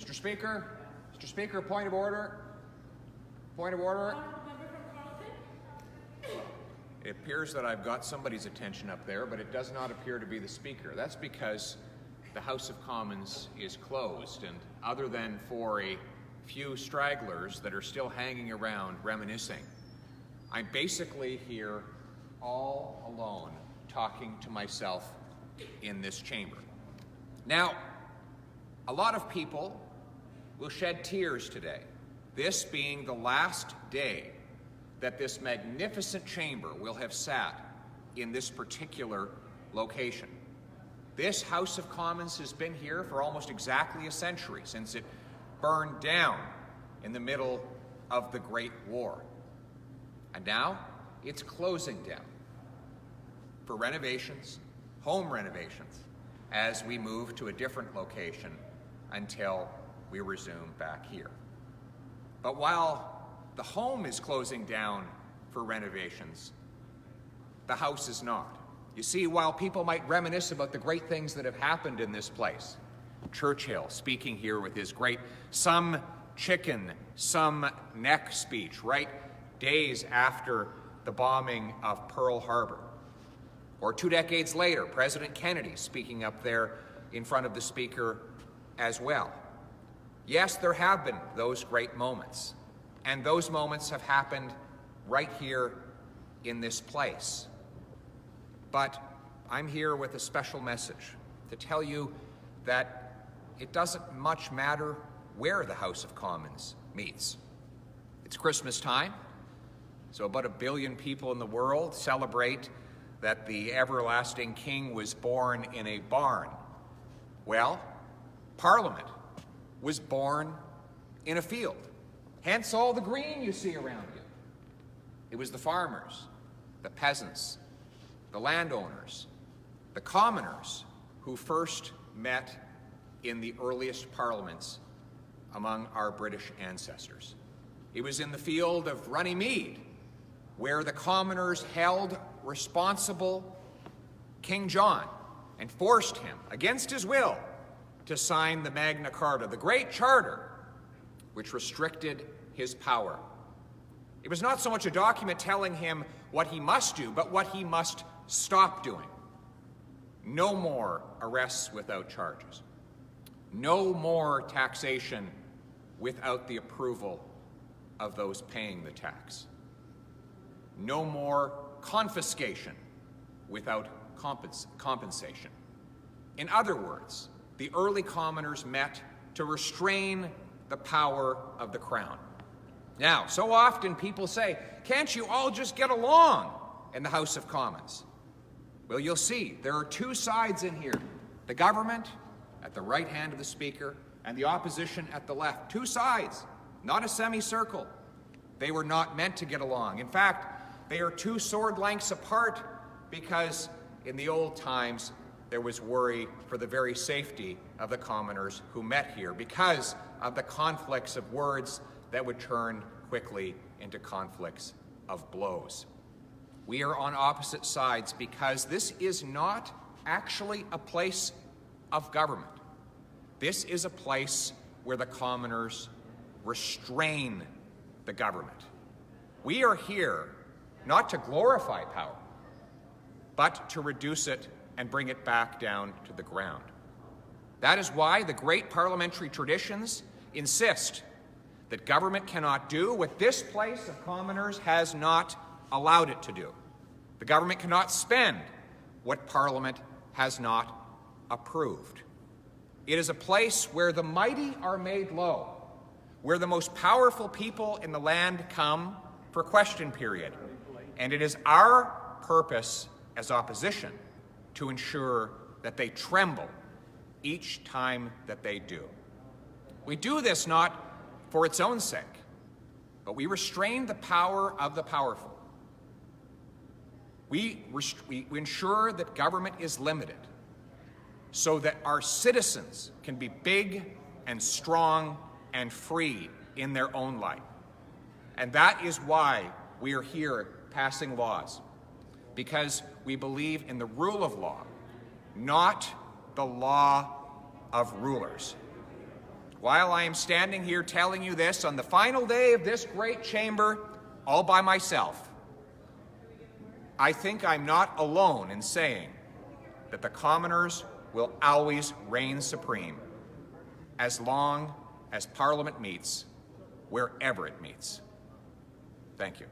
Mr. Speaker, point of order. Point of order. It appears that I've got somebody's attention up there, but it does not appear to be the Speaker. That's because the House of Commons is closed, and other than for a few stragglers that are still hanging around reminiscing, I'm basically here all alone talking to myself in this chamber. Now, a lot of people will shed tears today, this being the last day that this magnificent chamber will have sat in this particular location. This House of Commons has been here for almost exactly a century, since it burned down in the middle of the Great War. And now it's closing down for renovations, home renovations, as we move to a different location until we resume back here. But while the home is closing down for renovations, the House is not. You see, while people might reminisce about the great things that have happened in this place, Churchill speaking here with his great "some chicken, some neck" speech, right days after the bombing of Pearl Harbor. Or 2 decades later, President Kennedy speaking up there in front of the Speaker as well. Yes, there have been those great moments, and those moments have happened right here in this place. But I'm here with a special message to tell you that it doesn't much matter where the House of Commons meets. It's Christmas time, so about 1 billion people in the world celebrate that the everlasting King was born in a barn. Well, Parliament was born in a field, hence all the green you see around you. It was the farmers, the peasants, the landowners, the commoners who first met in the earliest parliaments among our British ancestors. It was in the field of Runnymede where the commoners held responsible King John and forced him, against his will, to sign the Magna Carta, the Great Charter, which restricted his power. It was not so much a document telling him what he must do, but what he must stop doing. No more arrests without charges. No more taxation without the approval of those paying the tax. No more confiscation without compensation. In other words, the early commoners met to restrain the power of the crown. Now, so often people say, "Can't you all just get along in the House of Commons?" Well, you'll see, there are two sides in here. The government at the right hand of the Speaker and the opposition at the left. Two sides, not a semicircle. They were not meant to get along. In fact, they are 2 sword lengths apart because in the old times there was worry for the very safety of the commoners who met here because of the conflicts of words that would turn quickly into conflicts of blows. We are on opposite sides because this is not actually a place of government. This is a place where the commoners restrain the government. We are here not to glorify power, but to reduce it and bring it back down to the ground. That is why the great parliamentary traditions insist that government cannot do what this place of commoners has not allowed it to do. The government cannot spend what Parliament has not approved. It is a place where the mighty are made low, where the most powerful people in the land come for question period. And it is our purpose as opposition to ensure that they tremble each time that they do. We do this not for its own sake, but we restrain the power of the powerful. We ensure that government is limited so that our citizens can be big and strong and free in their own light. And that is why we are here passing laws, because we believe in the rule of law, not the law of rulers. while I am standing here telling you this on the final day of this great chamber all by myself, I think I'm not alone in saying that the commoners will always reign supreme as long as Parliament meets, wherever it meets. Thank you.